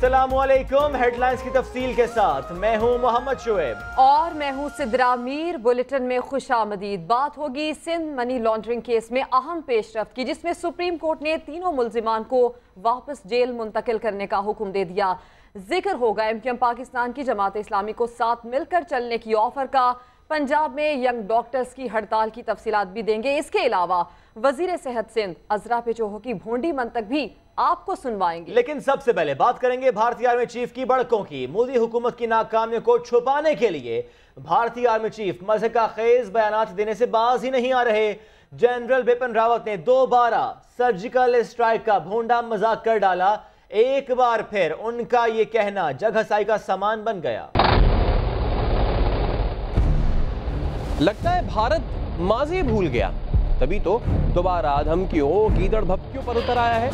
अस्सलामुअलैकुम। हेडलाइंस की तफसील के साथ मैं हूं मोहम्मद शुएब और मैं हूं सिद्रा मीर। बुलेटिन में खुशामदीद। बात होगी सिंध मनी लॉन्ड्रिंग केस में अहम पेशरफ्त की, जिसमें सुप्रीम कोर्ट ने तीनों मुल्जिमान को वापस जेल मुंतकिल करने का हुक्म दे दिया। जिक्र होगा एमक्यूएम पाकिस्तान की जमात इस्लामी को साथ मिलकर चलने की ऑफर का। पंजाब में यंग डॉक्टर्स की हड़ताल की तफसीलात भी देंगे। इसके अलावा वजीर सेहत सिंध अजरा पेचोहो की भोंडी मंतक भी आपको सुनवाएंगे। लेकिन सबसे पहले बात करेंगे भारतीय आर्मी चीफ की बड़कों की। मोदी हुकूमत की नाकामियों को छुपाने के लिए भारतीय आर्मी चीफ मज़हका खेज बयानात देने से बाज ही नहीं आ रहे। जनरल बिपिन रावत ने दोबारा सर्जिकल स्ट्राइक का भोंडा मजाक कर डाला। एक बार फिर उनका ये कहना जग हंसाई का सामान बन गया। लगता है भारत माजी भूल गया, तभी तो दोबारा धमकियों कीदड़ भपकियों पर उतर आया है।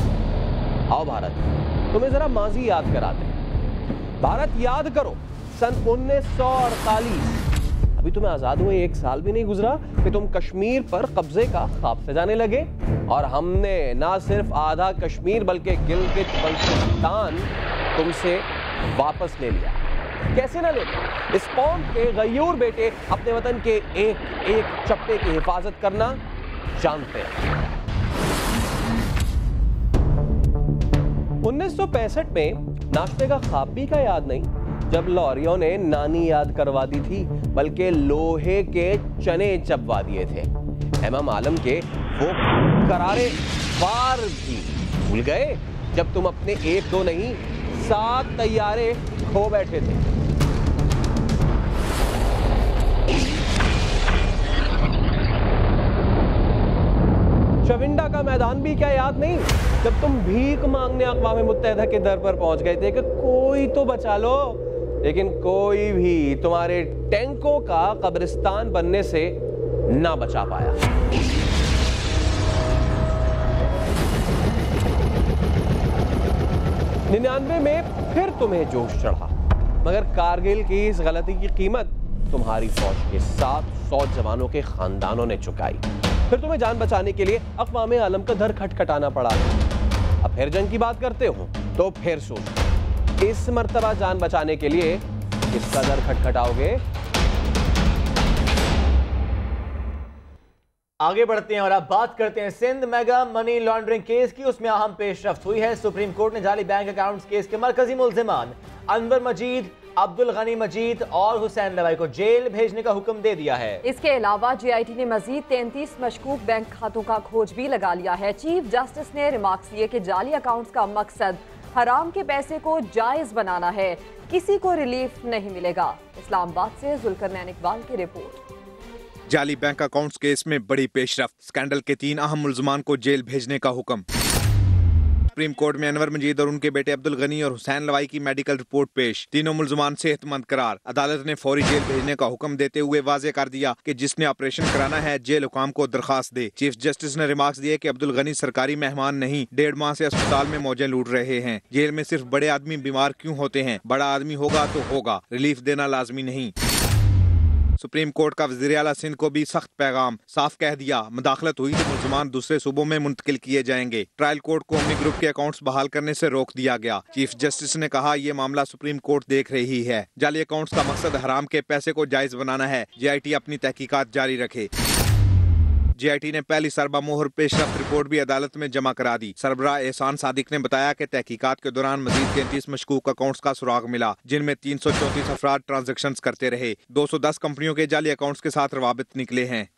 आओ भारत, तुम्हें जरा माजी याद कराते हैं। भारत याद करो, सन 1948, अभी तुम्हें आजाद हुए 1 साल भी नहीं गुजरा कि तुम कश्मीर पर कब्जे का ख्वाब सजाने लगे, और हमने ना सिर्फ आधा कश्मीर बल्कि गिलगित बल्तिस्तान तुमसे वापस ले लिया। कैसे ना लेते? इस कौम के गयूर बेटे अपने वतन के एक एक चप्पे की हिफाजत करना जानते हैं। 1965 में नाश्ते का ख्वाब भी का याद नहीं, जब लॉरियों ने नानी याद करवा दी थी, बल्कि लोहे के चने चबवा दिए थे। इमाम आलम के वो करारे वार भी भूल गए जब तुम अपने 1-2 नहीं 7 तैयारे खो बैठे थे। चविंडा का मैदान भी क्या याद नहीं, जब तुम भीख मांगने अक़वाम मुत्तहिदा के दर पर पहुंच गए थे कि कोई तो बचा लो, लेकिन कोई भी तुम्हारे टैंकों का कब्रिस्तान बनने से ना बचा पाया। निन्यानवे में फिर तुम्हें जोश चढ़ा, मगर कारगिल की इस गलती की कीमत तुम्हारी फौज के 700 जवानों के खानदानों ने चुकाई। फिर तुम्हें जान बचाने के लिए अक़वाम आलम का दर खटखटाना पड़ा। अब फिर जंग की बात करते हो तो फिर सोच, इस मर्तबा जान बचाने के लिए किसका दर खटखटाओगे? आगे बढ़ते हैं और अब बात करते हैं Sindh mega money laundering case की। उसमें अहम पेशरफ्त हुई है। सुप्रीम कोर्ट ने जाली बैंक अकाउंट्स केस के मरकजी मुल्जिमान अनवर मजीद, अब्दुल गनी मजीद और हुसैन लवाई को जेल भेजने का हुक्म दे दिया है। इसके अलावा जीआईटी ने मजीद 33 मशकूक बैंक खातों का खोज भी लगा लिया है। चीफ जस्टिस ने रिमार्क्स दिए कि जाली अकाउंट्स का मकसद हराम के पैसे को जायज बनाना है, किसी को रिलीफ नहीं मिलेगा। इस्लामाबाद से जुल्करनैन इकबाल की रिपोर्ट। जाली बैंक अकाउंट्स केस में बड़ी पेशरफ्त, स्कैंडल के 3 अहम मुल्ज़मान को जेल भेजने का हुक्म। सुप्रीम कोर्ट में अनवर मजीद और उनके बेटे अब्दुल गनी और हुसैन लवाई की मेडिकल रिपोर्ट पेश। तीनों मुल्ज़मान सेहतमंद करार। अदालत ने फौरी जेल भेजने का हुक्म देते हुए वाज़ेह कर दिया कि जिसने ऑपरेशन कराना है जेल हुकाम को दरखास्त दे। चीफ जस्टिस ने रिमार्क्स दिए कि अब्दुल गनी सरकारी मेहमान नहीं, 1.5 माह से अस्पताल में मौजें लूट रहे हैं। जेल में सिर्फ बड़े आदमी बीमार क्यों होते हैं? बड़ा आदमी होगा तो होगा, रिलीफ देना लाजमी नहीं। सुप्रीम कोर्ट का वज़ीर आला सिंध को भी सख्त पैगाम, साफ कह दिया मुदाखलत हुई तो मुल्ज़मान दूसरे सूबों में मुंतकिल किए जाएंगे। ट्रायल कोर्ट को अम्मी ग्रुप के अकाउंट्स बहाल करने से रोक दिया गया। चीफ जस्टिस ने कहा यह मामला सुप्रीम कोर्ट देख रही है। जाली अकाउंट्स का मकसद हराम के पैसे को जायज बनाना है। जीआईटी अपनी तहकीकात जारी रखे। जीआईटी ने पहली सरबा मोहर पेशरफ्त रिपोर्ट भी अदालत में जमा करा दी। सरबराह एहसान सादिक ने बताया कि तहकीकात के दौरान मजीद 33 मशकूक अकाउंट्स का सुराग मिला, जिनमें 334 अफराद ट्रांजैक्शन करते रहे। 210 कंपनियों के जाली अकाउंट्स के साथ रवाबित निकले हैं।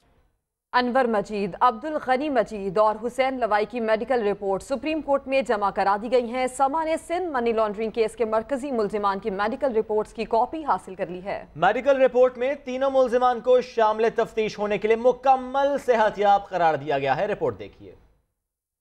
अनवर मजीद, अब्दुल गनी मजीद और हुसैन लवाई की मेडिकल रिपोर्ट सुप्रीम कोर्ट में जमा करा दी गई हैं। समा ने सिंध मनी लॉन्ड्रिंग केस के मरकजी मुल्जिमान की मेडिकल रिपोर्ट्स की कॉपी हासिल कर ली है। मेडिकल रिपोर्ट में तीनों मुल्जिमान को शामिल तफ्तीश होने के लिए मुकम्मल सेहतयाब करार दिया गया है। रिपोर्ट देखिए।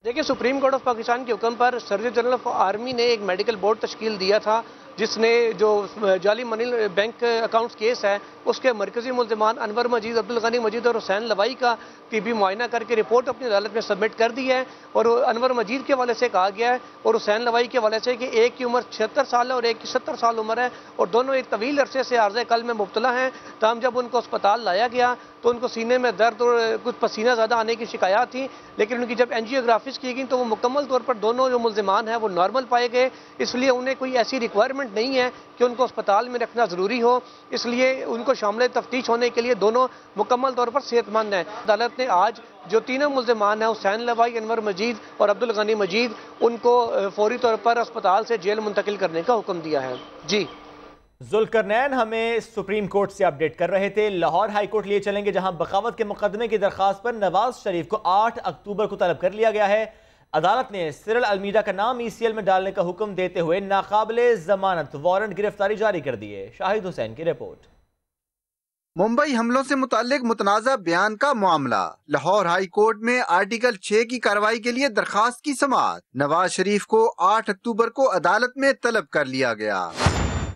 देखिए, सुप्रीम कोर्ट ऑफ पाकिस्तान के हुक्म पर सर्जन जनरल ऑफ आर्मी ने एक मेडिकल बोर्ड तश्कील दिया था, जिसने जो जाली मनी बैंक अकाउंट्स केस है उसके मरकजी मुल्ज़िमान अनवर मजीद, अब्दुल गनी मजीद और हुसैन लवाई का तिबी मुआयना करके रिपोर्ट अपनी अदालत में सबमिट कर दी है। और अनवर मजीद के हवाले से कहा गया है और हुसैन लवाई के हवाले से कि एक की उम्र 76 साल है और एक की 70 साल उम्र है और दोनों एक तवील अरसे से आर्ज़े कल में मुब्तला हैं। तमाम जब उनको अस्पताल लाया गया तो उनको सीने में दर्द और कुछ पसीना ज़्यादा आने की शिकायत थी, लेकिन उनकी जब एंजियोग्राफिस की गई तो वो मुकम्मल तौर पर दोनों जो मुल्ज़िमान हैं वो नॉर्मल पाए गए। इसलिए उन्हें कोई ऐसी रिक्वायरमेंट नहीं है कि उनको अस्पताल में रखना ज़रूरी हो, इसलिए उनको शामिल तफ्तीश होने के लिए दोनों मुकम्मल तौर पर सेहतमंद हैं। अदालत ने आज जो तीनों मुल्ज़िमान हैं हुसैन लवाई, अनवर मजीद और अब्दुल गनी मजीद, उनको फौरी तौर पर अस्पताल से जेल मुंतकिल करने का हुक्म दिया है। जी जुल्करनैन हमें सुप्रीम कोर्ट से अपडेट कर रहे थे। लाहौर हाई कोर्ट लिए चलेंगे जहां बगावत के मुकदमे की दरखास्त पर नवाज शरीफ को 8 अक्टूबर को तलब कर लिया गया है। अदालत ने सिरल अलमीडा का नाम ECL में डालने का हुक्म देते हुए नाकाबिले जमानत वारंट गिरफ्तारी जारी कर दी है। शाहिद हुसैन की रिपोर्ट। मुंबई हमलों से मुताल्लिक मुतनाज़ा बयान का मामला। लाहौर हाई कोर्ट में आर्टिकल 6 की कार्रवाई के लिए दरखास्त की समाअत। नवाज शरीफ को 8 अक्टूबर को अदालत में तलब कर लिया गया।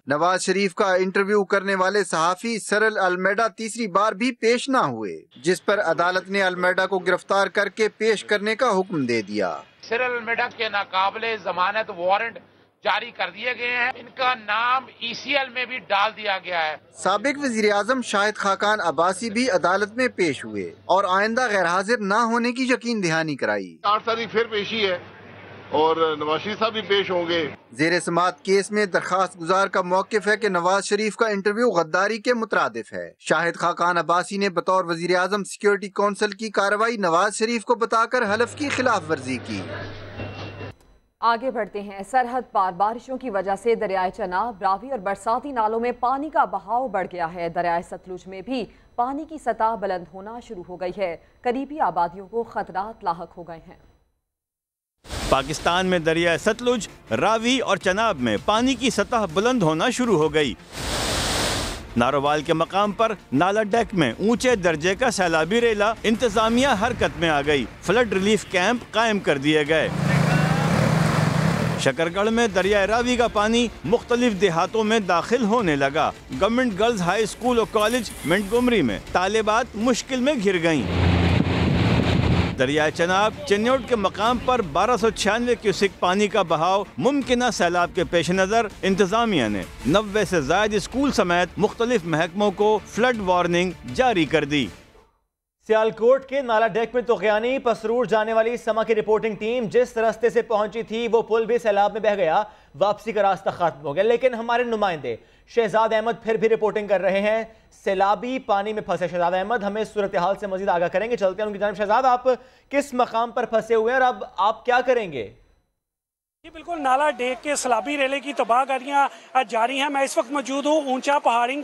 नवाज शरीफ का इंटरव्यू करने वाले सहाफी सिरल अलमेडा तीसरी बार भी पेश न हुए, जिस पर अदालत ने अलमेडा को गिरफ्तार करके पेश करने का हुक्म दे दिया। सिरल अलमेडा के नाकाबिले जमानत वारंट जारी कर दिए गए हैं, इनका नाम ECL में भी डाल दिया गया है। साबिक वजीर आजम शाहिद खाकान अब्बासी भी अदालत में पेश हुए और आइंदा गैर हाजिर न होने की यकीन दहानी कराई। 8 तारीख फिर पेशी है और नवाज शरीफ साहब भी पेश होंगे। जेर समाअत केस में दरखास्त गुजार का मौकिफ है कि नवाज शरीफ का इंटरव्यू गद्दारी के मुतरादिफ है। शाहिद खाकान अब्बासी ने बतौर वजीर आजम सिक्योरिटी काउंसिल की कार्रवाई नवाज शरीफ को बताकर हलफ की खिलाफ वर्जी की। आगे बढ़ते हैं। सरहद पार बारिशों की वजह से दरियाए चनाब, रावी और बरसाती नालों में पानी का बहाव बढ़ गया है। दरियाए सतलुज में भी पानी की सतह बुलंद होना शुरू हो गई है। करीबी आबादियों को खतरात लाहक हो गए हैं। पाकिस्तान में दरिया सतलुज, रावी और चनाब में पानी की सतह बुलंद होना शुरू हो गई। नारोवाल के मकाम पर नाला डेक में ऊंचे दर्जे का सैलाबी रेला इंतजामिया हरकत में आ गई। फ्लड रिलीफ कैंप कायम कर दिए गए। शकरगढ़ में दरिया रावी का पानी मुख्तलिफ देहातों में दाखिल होने लगा। गवर्नमेंट गर्ल्स हाई स्कूल और कॉलेज मिंटगोमरी में तालिबात मुश्किल में घिर गईं। दरिया चनाब चिन्योट के मकाम पर 1296 क्यूसिक पानी का बहाव। मुमकिना सैलाब के पेश नज़र इंतजामिया ने 90 से ज्यादा स्कूल समेत मुख्तलिफ महकमों को फ्लड वार्निंग जारी कर दी। सियालकोट के नाला डेक में तोग़यानी पसरूर जाने वाली समा की रिपोर्टिंग टीम जिस रास्ते से पहुंची थी वो पुल भी सैलाब में बह गया। वापसी का रास्ता खत्म हो गया, लेकिन हमारे नुमाइंदे शहजाद अहमद फिर भी रिपोर्टिंग कर रहे हैं। सैलाबी पानी में फंसे शहजाद अहमद हमें सूरत हाल से मजीद आगाह करेंगे। चलते हैं उनकी जानिब। शहजाद, आप किस मकाम पर फंसे हुए हैं और अब आप क्या करेंगे? जी बिल्कुल, नाला डेक के सलाबी रेले की तबाहकारियाँ जारी हैं। मैं इस वक्त मौजूद हूँ ऊंचा पहाड़िंग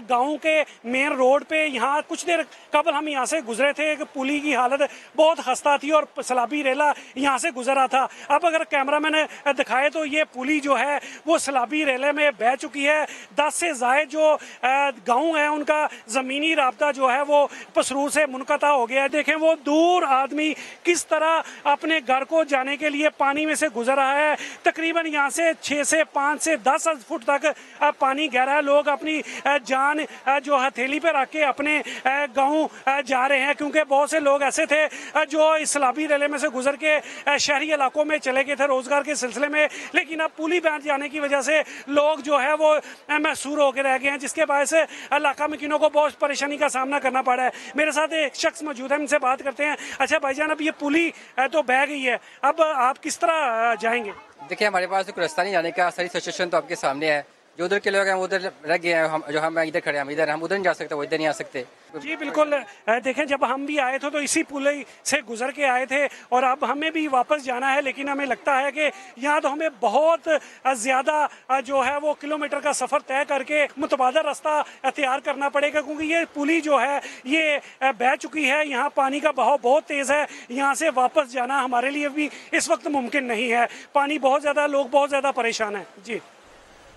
गांव के मेन रोड पे। यहाँ कुछ देर कबल हम यहाँ से गुजरे थे। पुली की हालत बहुत खस्ता थी और सलाबी रेला यहाँ से गुजरा था। अब अगर कैमरामैन दिखाए तो ये पुली जो है वो सलाबी रेले में बह चुकी है। 10 से ज़ायद जो गाँव हैं उनका ज़मीनी राब्ता जो है वो पसरूर से मुनक़ता हो गया है। देखें वो दूर आदमी किस तरह अपने घर को जाने के लिए पानी में से गुजर रहा है। तकरीबन यहाँ से 6 से 5 से 10 फुट तक पानी गहरा है। लोग अपनी जान जो हथेली पे रख के अपने गांव जा रहे हैं, क्योंकि बहुत से लोग ऐसे थे जो इस सैलाबी रेले में से गुजर के शहरी इलाकों में चले गए थे रोजगार के सिलसिले में, लेकिन अब पुली बैठ जाने की वजह से लोग जो है वो महसूर होकर रह गए हैं, जिसके बायस इलाका मकीनों को बहुत परेशानी का सामना करना पड़ा है। मेरे साथ एक शख्स मौजूद है, इनसे बात करते हैं। अच्छा भाईजान, अब ये पुली तो बह गई है, अब आप किस तरह जाएंगे? देखिए, हमारे पास कोई रास्ता नहीं जाने का। सारी सिचुएशन तो आपके सामने है। जो उधर के लोग हैं वो उधर रह गए हैं, हम इधर खड़े हैं। हम उधर नहीं जा सकते, वो इधर नहीं आ सकते। जी बिल्कुल, देखें जब हम भी आए थे तो इसी पुल से गुजर के आए थे और अब हमें भी वापस जाना है, लेकिन हमें लगता है कि यहाँ तो हमें बहुत ज़्यादा जो है वो किलोमीटर का सफ़र तय करके मुतबादल रास्ता तैयार करना पड़ेगा, क्योंकि ये पुली जो है ये बह चुकी है। यहाँ पानी का बहाव बहुत तेज़ है। यहाँ से वापस जाना हमारे लिए भी इस वक्त मुमकिन नहीं है। पानी बहुत ज़्यादा, लोग बहुत ज़्यादा परेशान हैं। जी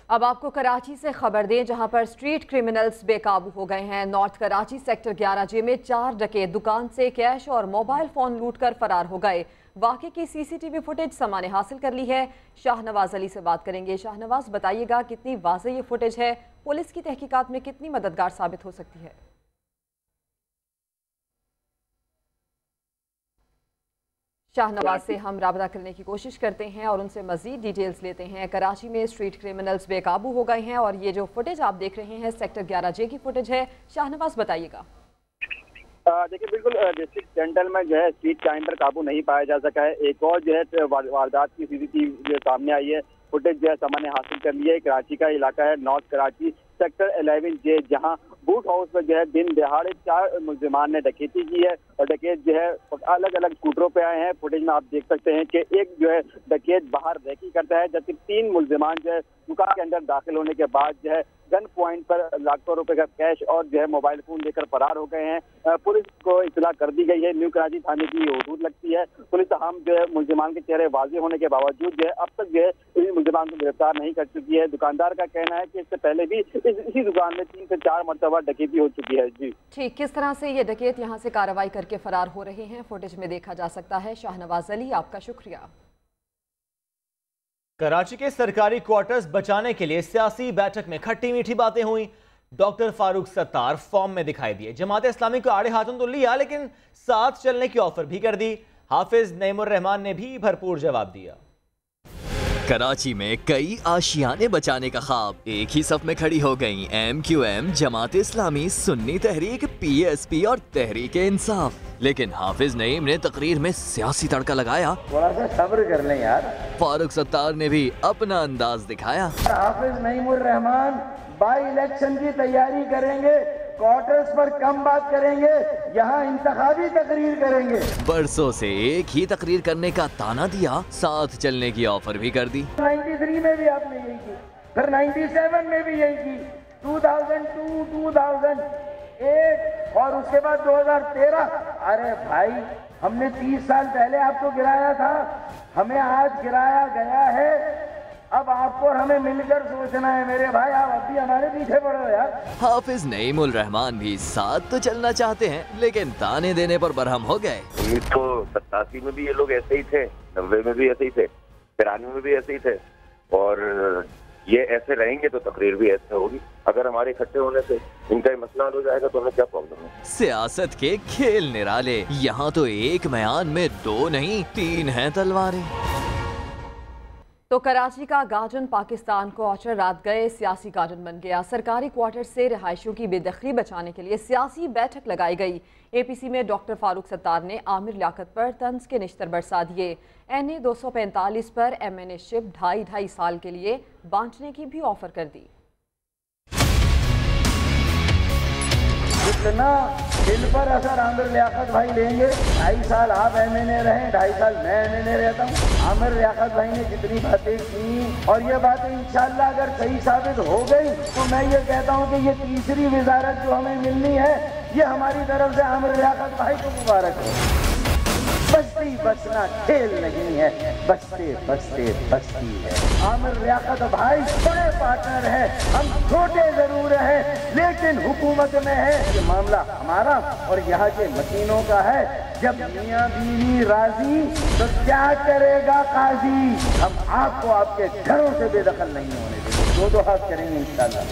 अब आपको कराची से खबर दें, जहां पर स्ट्रीट क्रिमिनल्स बेकाबू हो गए हैं। नॉर्थ कराची सेक्टर 11J में 4 डकैत दुकान से कैश और मोबाइल फोन लूटकर फरार हो गए। वाक़े की CCTV फुटेज समा ने हासिल कर ली है। शाहनवाज अली से बात करेंगे। शाहनवाज, बताइएगा कितनी वाज़ेह ये फुटेज है, पुलिस की तहकीकात में कितनी मददगार साबित हो सकती है? शाहनवाज से हम राबता करने की कोशिश करते हैं और उनसे मजीद डिटेल्स लेते हैं। कराची में स्ट्रीट क्रिमिनल्स बेकाबू हो गए हैं और ये जो फुटेज आप देख रहे हैं सेक्टर 11J की फुटेज है। शाहनवाज, बताइएगा। देखिए, बिल्कुल डिस्ट्रिक्ट सेंट्रल में जो है स्ट्रीट क्राइम पर काबू नहीं पाया जा सका है। एक और जो है वारदात की CCTV सामने आई है, फुटेज जो है समा ने हासिल कर लिया है। कराची का इलाका है नॉर्थ कराची सेक्टर 11J, जहां बूट हाउस में जो है दिन दहाड़े 4 मुल्जिमान ने डकैती की है और डकैत जो है अलग अलग स्कूटरों पे आए हैं। फुटेज में आप देख सकते हैं कि एक जो है डकैत बाहर रैकी करता है, जबकि 3 मुल्जिमान जो है दुकान के अंदर दाखिल होने के बाद जो है गन पॉइंट पर लाखों रुपए का कैश और जो है मोबाइल फोन लेकर फरार हो गए हैं। पुलिस को इत्तला कर दी गई है। न्यू कराची थाने की हदूद लगती है। पुलिस हम जो है मुल्जिमान के चेहरे वाज़ेह होने के बावजूद जो है अब तक जो है इन मुल्जिमान को गिरफ्तार नहीं कर चुकी है। दुकानदार का कहना है कि इससे पहले भी इसी दुकान में 3 से 4 मरतबा डकैती हो चुकी है। जी ठीक, किस तरह से ये डकैत यहाँ से कार्रवाई करके फरार हो रहे हैं, फुटेज में देखा जा सकता है। शाहनवाज अली, आपका शुक्रिया। कराची के सरकारी क्वार्टर्स बचाने के लिए सियासी बैठक में खट्टी मीठी बातें हुई। डॉक्टर फारूक सत्तार फॉर्म में दिखाई दिए। जमात इस्लामी को आड़े हाथों तो लिया, लेकिन साथ चलने की ऑफर भी कर दी। हाफिज नईमुर रहमान ने भी भरपूर जवाब दिया। कराची में कई आशियाने बचाने का ख्वाब, एक ही सफ में खड़ी हो गईं MQM, जमात इस्लामी, सुन्नी तहरीक, PSP और तहरीक इंसाफ। लेकिन हाफिज नईम ने तकरीर में सियासी तड़का लगाया। थोड़ा सा सब्र कर लें यार। फारूक सत्तार ने भी अपना अंदाज दिखाया। हाफिज नईमुर रहमान बाई इलेक्शन की तैयारी करेंगे, क्वार्टर्स पर कम बात करेंगे, यहाँ इंतखाबी तकरीर करेंगे। बरसों से एक ही तकरीर करने का ताना दिया, साथ चलने की ऑफर भी कर दी। 93 में भी आपने यही की, फिर 97 में भी यही की, 2002, 2008 और उसके बाद 2013। अरे भाई, हमने 30 साल पहले आपको गिराया था, हमें आज गिराया गया है। अब आपको और हमें मिलकर सोचना है मेरे भाई, आप अब भी हमारे पीछे पड़ो यार। हाफिज नईमुल रहमान भी साथ तो चलना चाहते हैं, लेकिन ताने देने पर बरहम हो गए। 1987 में भी ये लोग ऐसे ही थे, 90 में भी ऐसे ही थे, 93 में भी ऐसे ही थे, और ये ऐसे रहेंगे तो तकरीर भी ऐसे होगी। अगर हमारे इकट्ठे होने से इनका मसला हल हो जाएगा तो हमें क्या प्रॉब्लम है। सियासत के खेल निराले, यहाँ तो एक म्यान में 2 नहीं 3 हैं तलवारें। तो कराची का गार्डन पाकिस्तान क्वार्टर रात गए सियासी गार्डन बन गया। सरकारी क्वार्टर से रिहायशियों की बेदखली बचाने के लिए सियासी बैठक लगाई गई। APC में डॉक्टर फारूक सत्तार ने आमिर लियाकत पर तंज के निश्तर बरसा दिए। NA 245 पर MNA शिप 2.5 साल के लिए बांटने की भी ऑफर कर दी। जितना दिल पर असर आमिर लियाकत भाई लेंगे, 2.5 साल आप MNA रहें, 2.5 साल मैं MNA रहता हूँ। आमिर लियाकत भाई ने जितनी बातें की और ये बातें इंशाल्लाह अगर सही साबित हो गई तो मैं ये कहता हूँ कि ये तीसरी वजारत जो हमें मिलनी है, ये हमारी तरफ से आमिर लियाकत भाई को मुबारक हो। बस्ती बसना खेल नहीं है, बसते बसते बस्ती है। आमिर लियाकत भाई बड़े पार्टनर है, हम छोटे जरूर हैं लेकिन हुकूमत में है। ये मामला हमारा और यहाँ के मकीनों का है। जब मियाँ बीवी राजी तो क्या करेगा काजी। हम आपको आपके घरों से बेदखल नहीं होने देंगे, 2 हाथ करेंगे इंशाल्लाह।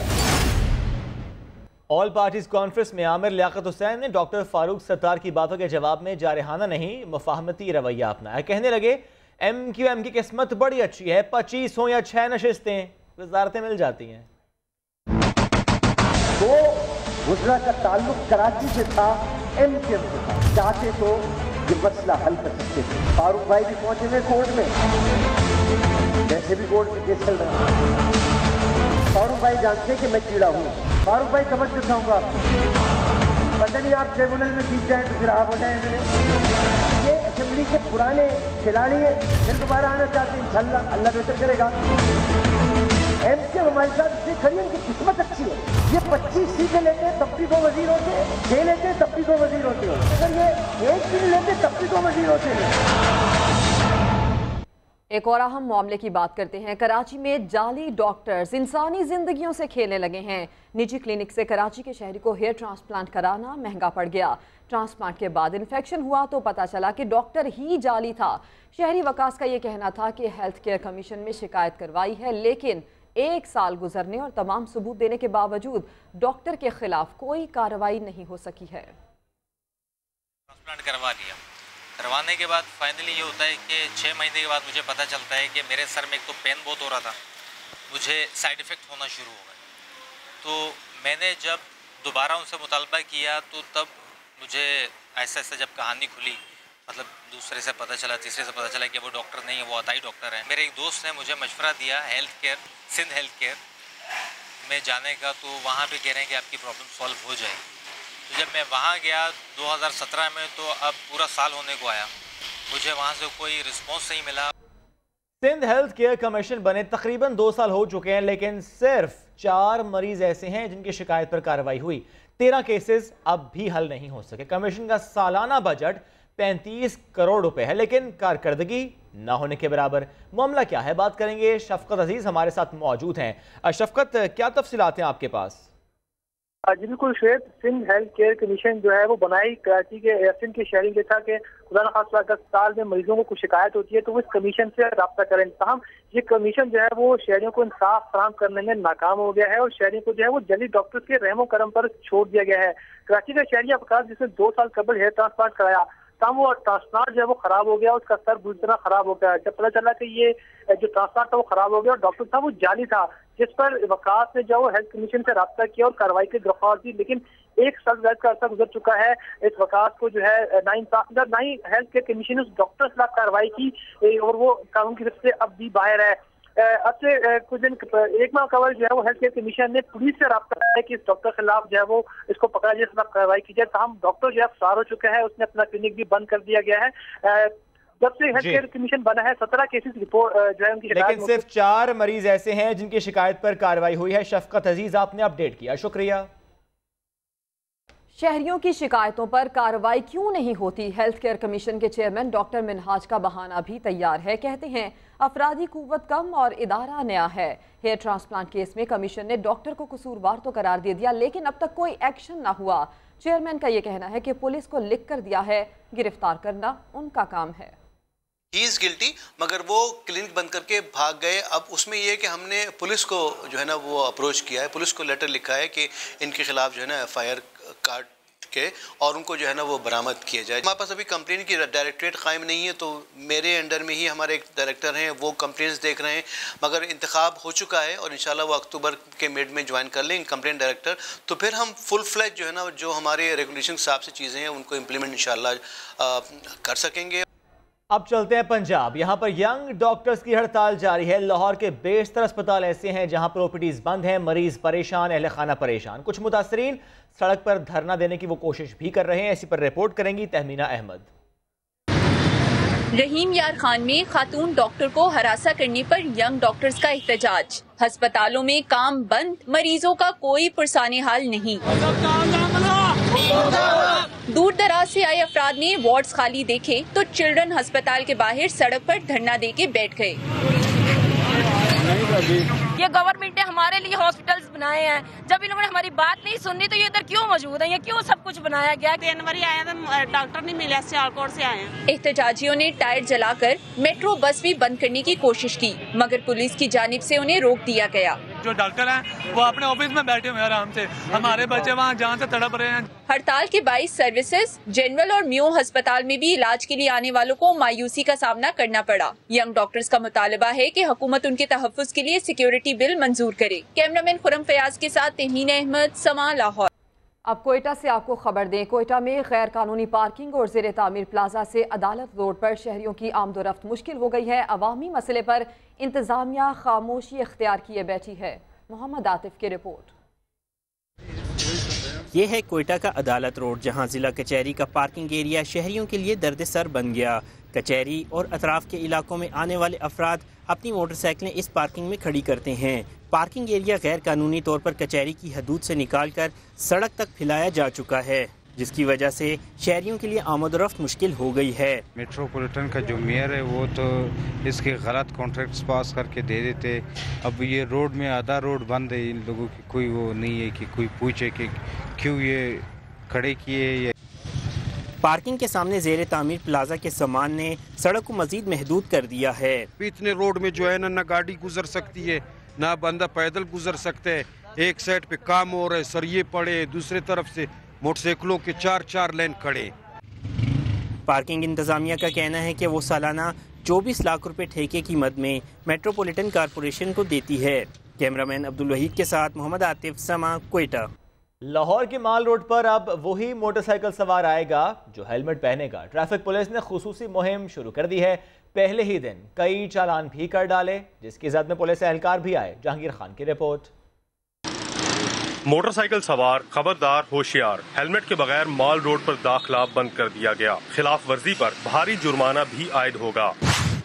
ऑल पार्टीज कॉन्फ्रेंस में आमिर लियाकत हुसैन ने डॉक्टर फारूक सत्तार की बातों के जवाब में जारहाना नहीं मुफाहमती रवैया अपनाया। कहने लगे MQM की किस्मत बड़ी अच्छी है, 25 हो या 6 नशिस्तें वजारतें मिल जाती हैं। तो गुजरा का ताल्लुक कराची से था, MQM से था। चाहते तो ये मसला हल कर सकते थे। फारूक भाई भी पहुंचे हुए कोर्ट में, वैसे भी कोर्ट में केस चल रहा है। फारूक भाई जानते हैं कि मैं कीड़ा हूँ। फारूक भाई समझ चुका हूँ आपको, पता नहीं आप ट्रिब्यूनल में जीत जाए तो फिर आप हो जाए। ये असेंबली के पुराने खिलाड़ी हैं, फिर दोबारा आना चाहते हैं, इंशाल्लाह अल्लाह बेहतर करेगा। MQM हमारे साथ इसलिए खड़ी है, इनकी किस्मत अच्छी है। ये 25 सीटें लेते तब भी 2 वजीर होते, 6 लेते तब भी 2 वजीर होते। अगर ये 1 सीट लेते तब भी 2 वजीर होते। एक और अहम मामले की बात करते हैं। कराची में जाली डॉक्टर्स इंसानी जिंदगियों से खेलने लगे हैं। निजी क्लिनिक से कराची के शहरी को हेयर ट्रांसप्लांट कराना महंगा पड़ गया। ट्रांसप्लांट के बाद इन्फेक्शन हुआ तो पता चला कि डॉक्टर ही जाली था। शहरी वकास का ये कहना था कि हेल्थ केयर कमीशन में शिकायत करवाई है, लेकिन 1 साल गुजरने और तमाम सबूत देने के बावजूद डॉक्टर के खिलाफ कोई कार्रवाई नहीं हो सकी है। ट्रांसप्लांट करवा लिया, करवाने के बाद फाइनली ये होता है कि 6 महीने के बाद मुझे पता चलता है कि मेरे सर में एक तो पेन बहुत हो रहा था, मुझे साइड इफ़ेक्ट होना शुरू हो गए। तो मैंने जब दोबारा उनसे मुतालबा किया तो तब मुझे ऐसा ऐसा जब कहानी खुली, मतलब दूसरे से पता चला, तीसरे से पता चला कि वो डॉक्टर नहीं है, वो अताई डॉक्टर है। मेरे एक दोस्त ने मुझे मशवरा दिया सिंध हेल्थ केयर में जाने का, तो वहाँ पे कह रहे हैं कि आपकी प्रॉब्लम सॉल्व हो जाएगी। तो जब मैं वहाँ गया 2017 में, तो अब पूरा साल होने को आया, मुझे वहाँ से कोई रिस्पॉन्स नहीं मिला। सिंध हेल्थ केयर कमीशन बने तकरीबन 2 साल हो चुके हैं, लेकिन सिर्फ 4 मरीज ऐसे हैं जिनकी शिकायत पर कार्रवाई हुई। 13 केसेस अब भी हल नहीं हो सके। कमीशन का सालाना बजट 35 करोड़ रुपए है, लेकिन कारकर्दगी ना होने के बराबर। मामला क्या है, बात करेंगे। शफकत अजीज हमारे साथ मौजूद हैं। शफकत, क्या तफसीलात हैं आपके पास? जी बिल्कुल श्वेत, सिंध हेल्थ केयर कमीशन जो है वो बनाई कराची के सिंध के शहरी के था कि खुदा न खास्ता अगर साल में मरीजों को कुछ शिकायत होती है तो वो इस कमीशन से रब्ता करें। तमाम ये कमीशन जो है वो शहरियों को इंसाफ फराहम करने में नाकाम हो गया है और शहरियों को जो है वो जली डॉक्टर्स के रहमो करम पर छोड़ दिया गया है। कराची का शहरी अवकाश जिसने 2 साल कबल हेयर ट्रांसप्लांट कराया, तब वो ट्रांसप्लांट जो है वो खराब हो गया, उसका सर बुरी तरह खराब हो गया। जब पता चला कि ये जो ट्रांसप्लांट था वो खराब हो गया और डॉक्टर था वो जाली था, जिस पर वकास ने जो हेल्थ कमीशन से रब्ता किया और कार्रवाई की दरख्वास्त दी, लेकिन 1 साल का अर्सा गुजर चुका है। इस वकास को जो है ना ही हेल्थ केयर कमीशन ने उस डॉक्टर के खिलाफ कार्रवाई की और वो कानून की तरफ से अब भी बाहर है। अब से कुछ दिन 1 माह कबल जो है वो हेल्थ केयर कमीशन ने पुलिस से रब्ता किया कि इस डॉक्टर के खिलाफ जो है वो इसको पकड़ा जाए, इसके खिलाफ कार्रवाई की जाए। तमाम डॉक्टर जो है फरार हो चुका है, उसने अपना क्लिनिक भी बंद कर दिया गया है। जब से हेल्थ केयर कमीशन बना है 17 केसेस रिपोर्ट जो है उनकी, लेकिन सिर्फ 4 मरीज ऐसे हैं जिनकी शिकायत पर कार्रवाई हुई है। शफकत अजीज, आपने अपडेट किया, शुक्रिया। शहरियों की शिकायतों पर कार्रवाई क्यों नहीं होती? हेल्थ केयर कमीशन के चेयरमैन डॉक्टर मिनहाज का बहाना भी तैयार है। कहते हैं अफराधी कुव्वत कम और इदारा नया है। हेयर ट्रांसप्लांट केस में कमीशन ने डॉक्टर को कसूरवार तो करार दे दिया, लेकिन अब तक कोई एक्शन ना हुआ। चेयरमैन का ये कहना है कि पुलिस को लिख कर दिया है, गिरफ्तार करना उनका काम है। ही इज़ गिल्टी, मगर वो क्लिनिक बंद करके भाग गए। अब उसमें ये है कि हमने पुलिस को जो है ना वो अप्रोच किया है, पुलिस को लेटर लिखा है कि इनके खिलाफ जो है ना FIR काट के और उनको जो है ना वो बरामद किया जाए। हमारे पास अभी कंप्लेन की डायरेक्टरेट कायम नहीं है, तो मेरे अंडर में ही हमारे एक डायरेक्टर हैं, वो कंप्लेंट्स देख रहे हैं, मगर इंतखाब हो चुका है और इंशाल्लाह वो अक्टूबर के मिड में ज्वाइन कर लेंगे कंप्लेंट डायरेक्टर। तो फिर हम फुल फ्लैज जो है ना जो हमारे रेगुलेशन के हिसाब से चीज़ें हैं उनको इम्प्लीमेंट इंशाल्लाह कर सकेंगे। अब चलते हैं पंजाब। यहाँ पर यंग डॉक्टर्स की हड़ताल जारी है। लाहौर के बेशतर अस्पताल ऐसे हैं जहाँ पर OPDs बंद हैं, मरीज परेशान, अहले खाना परेशान। कुछ मुतासरीन सड़क पर धरना देने की वो कोशिश भी कर रहे हैं। इसी पर रिपोर्ट करेंगी तहमीना अहमद। रहीम यार खान में खातून डॉक्टर को हरासा करने पर यंग डॉक्टर्स का एहतजाज। अस्पतालों में काम बंद, मरीजों का कोई पुरसाने हाल नहीं। दूर दराज से आए अफराद ने वार्ड्स खाली देखे तो चिल्ड्रन अस्पताल के बाहर सड़क पर धरना देके बैठ गए। ये गवर्नमेंट ने हमारे लिए हॉस्पिटल्स बनाए हैं, जब इन लोगों ने हमारी बात नहीं सुननी तो ये इधर क्यों मौजूद है? ये क्यों सब कुछ बनाया गया? जनवरी आया तो डॉक्टर नहीं मिला, सियालकोट से आए हैं। एहतजाजियों ने टायर जलाकर मेट्रो बस भी बंद करने की कोशिश की, मगर पुलिस की जानिब से उन्हें रोक दिया गया। जो डॉक्टर हैं वो अपने ऑफिस में बैठे हुए हैं आराम से, हमारे बच्चे वहाँ जान से तड़प रहे हैं। हड़ताल के 22 सर्विसेज, जनरल और म्यो अस्पताल में भी इलाज के लिए आने वालों को मायूसी का सामना करना पड़ा। यंग डॉक्टर्स का मुतालबा है कि हुकूमत उनके तहफ्फुज के लिए सिक्योरिटी बिल मंजूर करे। कैमरामैन खुरम फयाज के साथ तहमीना अहमद, समा, लाहौर। अब कोयटा से आपको खबर दें। कोयटा में गैर कानूनी पार्किंग और ज़ेर तामीर प्लाजा से अदालत रोड पर शहरियों की आमदोरफ्त मुश्किल हो गई है। अवामी मसले पर इंतजामिया खामोशी इख्तियार किए बैठी है। मोहम्मद आतिफ की रिपोर्ट। ये है कोयटा का अदालत रोड, जहां जिला कचहरी का पार्किंग एरिया शहरियों के लिए दर्द-सर बन गया। कचहरी और अतराफ के इलाकों में आने वाले अफराद अपनी मोटरसाइकिलें इस पार्किंग में खड़ी करते हैं। पार्किंग एरिया गैर कानूनी तौर पर कचहरी की हदूद से निकालकर सड़क तक फैलाया जा चुका है। जिसकी वजह से शहरियों के लिए आमदोरफ्त मुश्किल हो गई है। मेट्रोपॉलिटन का जो मेयर है वो तो इसके गलत कॉन्ट्रैक्ट्स पास करके दे देते। अब ये रोड में आधा रोड बंद है, इन लोगों की कोई वो नहीं है कि कोई पूछे कि क्यों ये खड़े किए। पार्किंग के सामने ज़ेरे तामीर प्लाजा के सामान ने सड़क को मजीद महदूद कर दिया है। इतने रोड में जो है ना गाड़ी गुजर सकती है ना बंदा पैदल गुजर सकते है। एक साइड पे काम हो रहा है, सरिये पड़े, दूसरे तरफ से मोटरसाइकिलों के 4-4 लेन खड़े। पार्किंग इंतजामिया का कहना है कि वो सालाना 24 लाख रुपए ठेके की मद में मेट्रोपॉलिटन कॉरपोरेशन को देती है। कैमरामैन अब्दुल वहीद के साथ मोहम्मद आतिफ, समा, क्वेटा। लाहौर के माल रोड पर अब वही मोटरसाइकिल सवार आएगा जो हेलमेट पहनेगा। ट्रैफिक पुलिस ने खुसूसी मुहिम शुरू कर दी है। पहले ही दिन कई चालान भी कर डाले, जिसकी जद में पुलिस एहलकार भी आए। जहांगीर खान की रिपोर्ट। मोटरसाइकिल सवार खबरदार, होशियार, हेलमेट के बगैर माल रोड पर दाखिला बंद कर दिया गया। खिलाफ वर्जी पर भारी जुर्माना भी आयद होगा।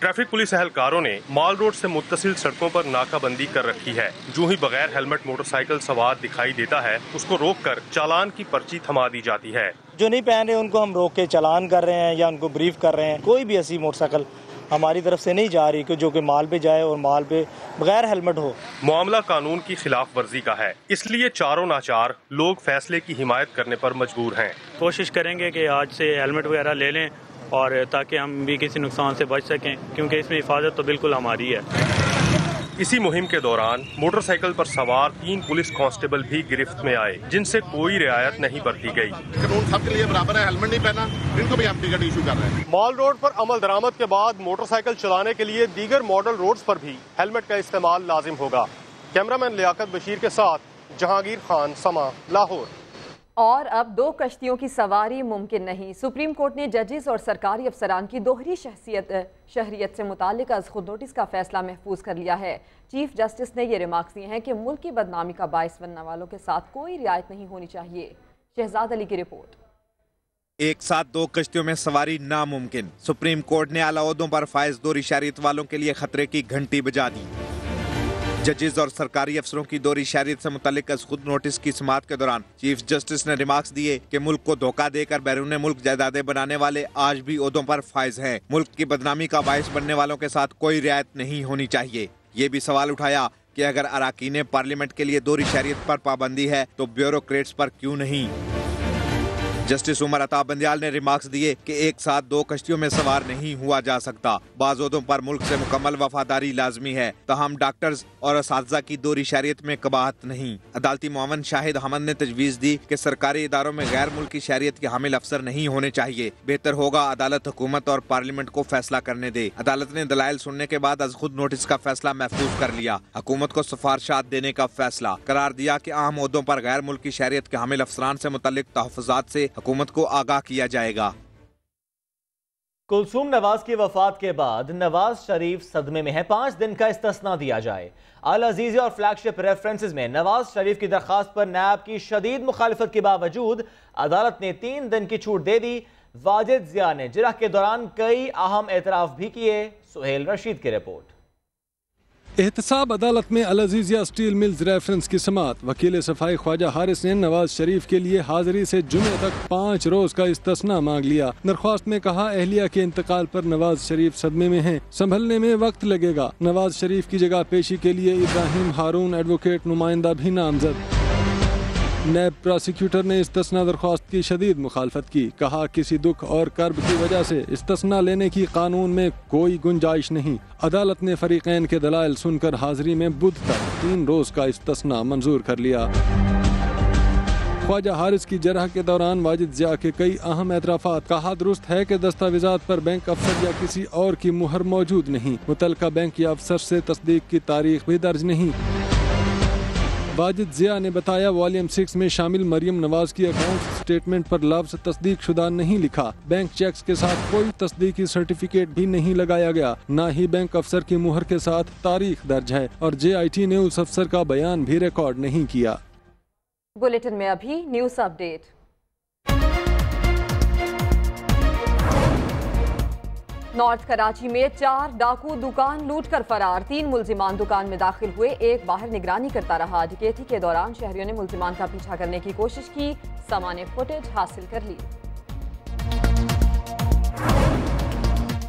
ट्रैफिक पुलिस एहलकारों ने माल रोड से मुत्तसिल सड़कों पर नाकाबंदी कर रखी है। जो ही बगैर हेलमेट मोटरसाइकिल सवार दिखाई देता है उसको रोककर चालान की पर्ची थमा दी जाती है। जो नहीं पहन रहे उनको हम रोक के चालान कर रहे हैं या उनको ब्रीफ कर रहे हैं। कोई भी ऐसी मोटरसाइकिल हमारी तरफ से नहीं जा रही कि जो कि माल पे जाए और माल पे बगैर हेलमेट हो। मामला कानून की खिलाफ वर्जी का है, इसलिए चारों नाचार लोग फैसले की हिमायत करने पर मजबूर हैं। कोशिश करेंगे कि आज से हेलमेट वगैरह ले लें और ताकि हम भी किसी नुकसान से बच सकें, क्योंकि इसमें हिफाजत तो बिल्कुल हमारी है। इसी मुहिम के दौरान मोटरसाइकिल पर सवार 3 पुलिस कांस्टेबल भी गिरफ्त में आए, जिनसे कोई रियायत नहीं बरती गई। कानून सबके लिए बराबर है, हेलमेट नहीं पहना इनको भी हम टिकट इशू कर रहे हैं। माल रोड पर अमल दरामद के बाद मोटरसाइकिल चलाने के लिए दीगर मॉडल रोड्स पर भी हेलमेट का इस्तेमाल लाजिम होगा। कैमरामैन लियाकत बशीर के साथ जहांगीर खान, समा, लाहौर। और अब 2 कश्तियों की सवारी मुमकिन नहीं। सुप्रीम कोर्ट ने जजेस और सरकारी अफसरान की दोहरी शहरियत से मुतालिक अज़ खुद नोटिस का फैसला महफूज कर लिया है। चीफ जस्टिस ने ये रिमार्क्स दिए हैं कि मुल्क की बदनामी का बाइस बनने वालों के साथ कोई रियायत नहीं होनी चाहिए। शहजाद अली की रिपोर्ट। एक साथ 2 कश्तियों में सवारी नामुमकिन। सुप्रीम कोर्ट ने आला ओहदों पर फायज दोहरी शहरियत वालों के लिए खतरे की घंटी बजा दी। जजेस और सरकारी अफसरों की दोहरी शहरियत से मुतालिक खुद नोटिस की समाअत के दौरान चीफ जस्टिस ने रिमार्क्स दिए कि मुल्क को धोखा देकर बैरून मुल्क जायदादें बनाने वाले आज भी ओहदों पर फायज हैं। मुल्क की बदनामी का बायस बनने वालों के साथ कोई रियायत नहीं होनी चाहिए। ये भी सवाल उठाया कि अगर अराकीन पार्लियामेंट के लिए दोहरी शहरियत पर पाबंदी है तो ब्यूरोक्रेट्स पर क्यों नहीं। जस्टिस उमर अता बंदियाल ने रिमार्क्स दिए कि एक साथ 2 कश्तियों में सवार नहीं हुआ जा सकता। बाज़ ओहदों पर मुल्क से मुकम्मल वफादारी लाजमी है, तहम डॉक्टर्स और असातिज़ा की दोहरी शहरियत में कबाहत नहीं। अदालती मुआवन शाहिद अहमद ने तजवीज़ दी कि सरकारी इदारों में गैर मुल्की शहरियत के हामिल अफसर नहीं होने चाहिए। बेहतर होगा अदालत हुकूमत और पार्लियामेंट को फैसला करने दे। अदालत ने दलाइल सुनने के बाद अज़ खुद नोटिस का फैसला महफूज कर लिया। हुकूमत को सिफारिशात देने का फैसला करार दिया कि अहम ओहदों पर गैर मुल्की शहरियत के हामिल अफसरान से मुतल्लिक तहफ़्फ़ुज़ात से हुकूमत को आगाह किया जाएगा। कुलसूम नवाज की वफात के बाद नवाज शरीफ सदमे में है। 5 दिन का इस्तिस्ना दिया जाए। अल अजीज़ी और फ्लैगशिप रेफरेंसेस में नवाज शरीफ की दरखास्त पर नैब की शदीद मुखालिफत के बावजूद अदालत ने 3 दिन की छूट दे दी। वाजिद जिया ने जिरह के दौरान कई अहम एतराफ भी किए। सुहेल रशीद की रिपोर्ट। एहतसाब अदालत में अल अजीज़िया स्टील मिल्स रेफरेंस की समाअत। वकील सफाई ख्वाजा हारिस ने नवाज शरीफ के लिए हाजिरी से जुमे तक 5 रोज का इस्तिस्ना मांग लिया। दरख्वास्त में कहा अहलिया के इंतकाल पर नवाज शरीफ सदमे में हैं, संभलने में वक्त लगेगा। नवाज शरीफ की जगह पेशी के लिए इब्राहिम हारून एडवोकेट नुमाइंदा भी नामजद। नैब प्रोसिक्यूटर ने इस्तिस्ना दरख्वास्त की शदीद मुखालफत की। कहा किसी दुख और कर्ब की वजह से इस्तिस्ना लेने की कानून में कोई गुंजाइश नहीं। अदालत ने फरीकैन के दलाइल सुनकर हाजिरी में बुध तक 3 रोज का इस्तिस्ना मंजूर कर लिया। ख्वाजा हारिस की जरह के दौरान वाजिद जिया के कई अहम एतराफात। कहा दुरुस्त है कि दस्तावेजात पर बैंक अफसर या किसी और की मुहर मौजूद नहीं। मुतलका बैंक या अफसर से तस्दीक की तारीख भी दर्ज नहीं। वाजिद जिया ने बताया वॉल्यूम 6 में शामिल मरियम नवाज की अकाउंट स्टेटमेंट पर लफ्ज़ तस्दीक शुदा नहीं लिखा। बैंक चेक्स के साथ कोई तस्दीकी सर्टिफिकेट भी नहीं लगाया गया। न ही बैंक अफसर की मुहर के साथ तारीख दर्ज है और JIT ने उस अफसर का बयान भी रिकॉर्ड नहीं किया। बुलेटिन में अभी न्यूज अपडेट। नॉर्थ कराची में 4 डाकू दुकान लूटकर फरार। 3 मुल्जिमान दुकान में दाखिल हुए, एक बाहर निगरानी करता रहा। डकैती के दौरान शहरियों ने मुल्जिमान का पीछा करने की कोशिश की। समा ने फुटेज हासिल कर ली।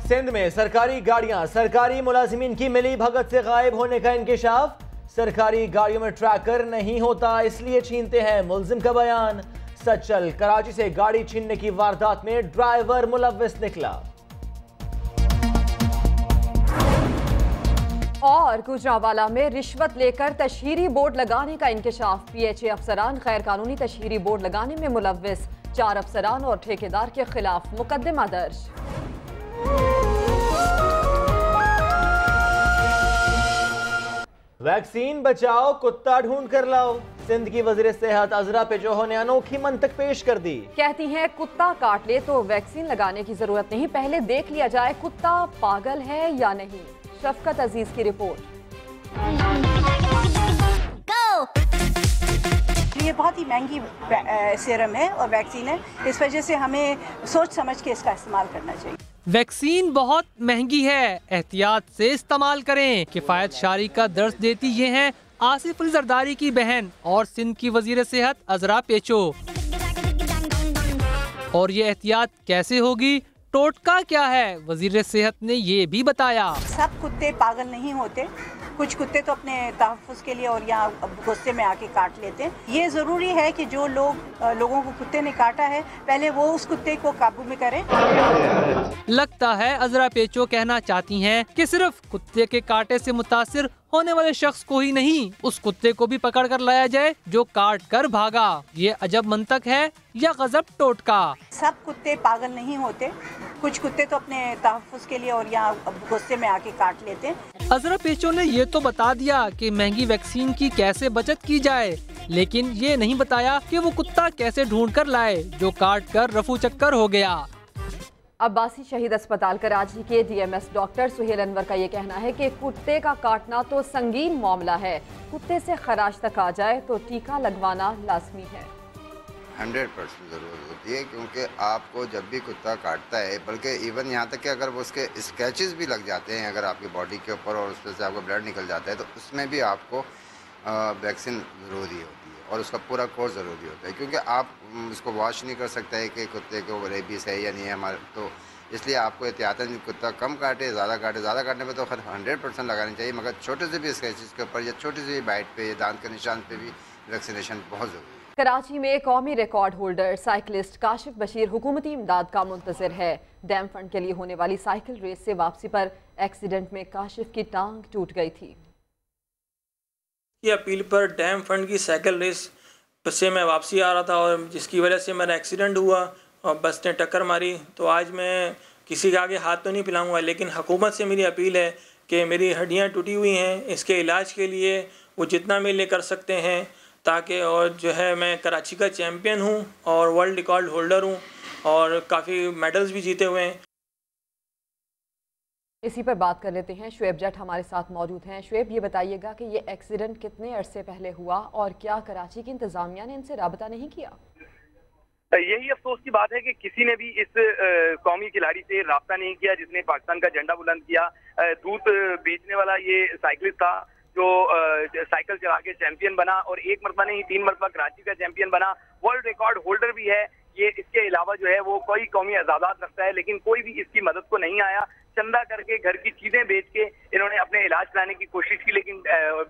सिंध में सरकारी गाड़ियां सरकारी मुलाजिमीन की मिली भगत से गायब होने का इंकिशाफ। सरकारी गाड़ियों में ट्रैकर नहीं होता, इसलिए छीनते हैं, मुलजिम का बयान। सचल कराची से गाड़ी छीनने की वारदात में ड्राइवर मुलव्विस निकला। और गुजरांवाला में रिश्वत लेकर तशहीरी बोर्ड लगाने का इंकिशाफ। PHA अफसरान गैर कानूनी तशहीरी बोर्ड लगाने में मुलव्विस। 4 अफसरान और ठेकेदार के खिलाफ मुकदमा दर्ज। वैक्सीन बचाओ, कुत्ता ढूंढ कर लाओ। सिंध की वजीर सेहत अजरा पेजोहो ने अनोखी मंतक पेश कर दी। कहती हैं कुत्ता काट ले तो वैक्सीन लगाने की जरूरत नहीं, पहले देख लिया जाए कुत्ता पागल है या नहीं। शफकत अजीज की रिपोर्ट। ये बहुत ही महंगी सीरम है और वैक्सीन है, इस वजह से हमें सोच समझ के इसका इस्तेमाल करना चाहिए। वैक्सीन बहुत महंगी है, एहतियात से इस्तेमाल करें। किफायत शारी का दर्ज देती ये हैं आसिफ अली जरदारी की बहन और सिंध की वजीर सेहत अजरा पेचो। और ये एहतियात कैसे होगी, टोटका क्या है, वजीर सेहत ने ये भी बताया। सब कुत्ते पागल नहीं होते, कुछ कुत्ते तो अपने तहफ़्फ़ुज़ के लिए और यहाँ गुस्से में आके काट लेते हैं। ये ज़रूरी है कि जो लोगों को कुत्ते ने काटा है, पहले वो उस कुत्ते को काबू में करें। लगता है अजरा पेचो कहना चाहती हैं कि सिर्फ कुत्ते के कांटे से मुतासिर होने वाले शख्स को ही नहीं, उस कुत्ते को भी पकड़ कर लाया जाए जो काट कर भागा। ये अजब मंतक है या गजब टोटका। सब कुत्ते पागल नहीं होते, कुछ कुत्ते तो अपने तहफ़्फ़ुज़ के लिए और यहाँ गुस्से में आके काट लेते हैं। अजरा पेचो ने ये तो बता दिया कि महंगी वैक्सीन की कैसे बचत की जाए, लेकिन ये नहीं बताया कि वो कुत्ता कैसे ढूंढ कर लाए जो काट कर रफू चक्कर हो गया। अब्बासी शहीद अस्पताल कराची के DMS डॉक्टर सुहेल अनवर का ये कहना है कि कुत्ते का काटना तो संगीन मामला है, कुत्ते से खराश तक आ जाए तो टीका लगवाना लाजमी है। 100% ज़रूरत होती है, क्योंकि आपको जब भी कुत्ता काटता है, बल्कि इवन यहाँ तक कि अगर वो उसके स्क्रैचेस भी लग जाते हैं अगर आपकी बॉडी के ऊपर और उसमें से आपको ब्लड निकल जाता है, तो उसमें भी आपको वैक्सीन ज़रूरी होती है और उसका पूरा कोर्स ज़रूरी होता है, क्योंकि आप इसको वॉश नहीं कर सकते है कि कुत्ते को रेबीज है या नहीं है हमारे, तो इसलिए आपको एहतियातन कुत्ता कम काटे, ज़्यादा काटने पे तो 100% लगानी चाहिए, मगर छोटे से भी स्क्रैचेस के ऊपर या छोटी सी बाइट पे या दांत के निशान पे भी वैक्सीनेशन बहुत ज़रूरी है। कराची में कौमी record holder cyclist Kashif Bashir हुकूमती इमदाद का मुंतज़िर है। डैम फंड के लिए होने वाली साइकिल रेस से वापसी पर एक्सीडेंट में काशिफ की टांग टूट गई थी। की अपील पर डैम फंड की साइकिल रेस से मैं वापसी आ रहा था और जिसकी वजह से मेरा एक्सीडेंट हुआ और बस ने टक्कर मारी। तो आज मैं किसी के आगे हाथ तो नहीं फैलाऊंगा, लेकिन हुकूमत से मेरी अपील है कि मेरी हड्डियां टूटी हुई हैं, इसके इलाज के लिए वो जितना मेरे कर सकते हैं, ताकि और जो है मैं कराची का चैम्पियन हूँ और वर्ल्ड रिकॉर्ड होल्डर हूँ और काफ़ी मेडल्स भी जीते हुए हैं। इसी पर बात कर लेते हैं, शुएब जट हमारे साथ मौजूद हैं। शुएब, ये बताइएगा कि ये एक्सीडेंट कितने अरसे पहले हुआ और क्या कराची की इंतजामिया ने इनसे राबता नहीं किया? यही अफसोस की बात है कि किसी ने भी इस कौमी खिलाड़ी से राब्ता नहीं किया जिसने पाकिस्तान का झंडा बुलंद किया। दूध बेचने वाला ये साइकिलिस्ट था जो साइकिल चला के चैंपियन बना और एक मरतबा नहीं 3 मरतबा कराची का चैंपियन बना, वर्ल्ड रिकॉर्ड होल्डर भी है। ये इसके अलावा जो है वो कोई कौमी आजादात रखता है, लेकिन कोई भी इसकी मदद को नहीं आया। चंदा करके घर की चीजें बेच के इन्होंने अपने इलाज कराने की कोशिश की, लेकिन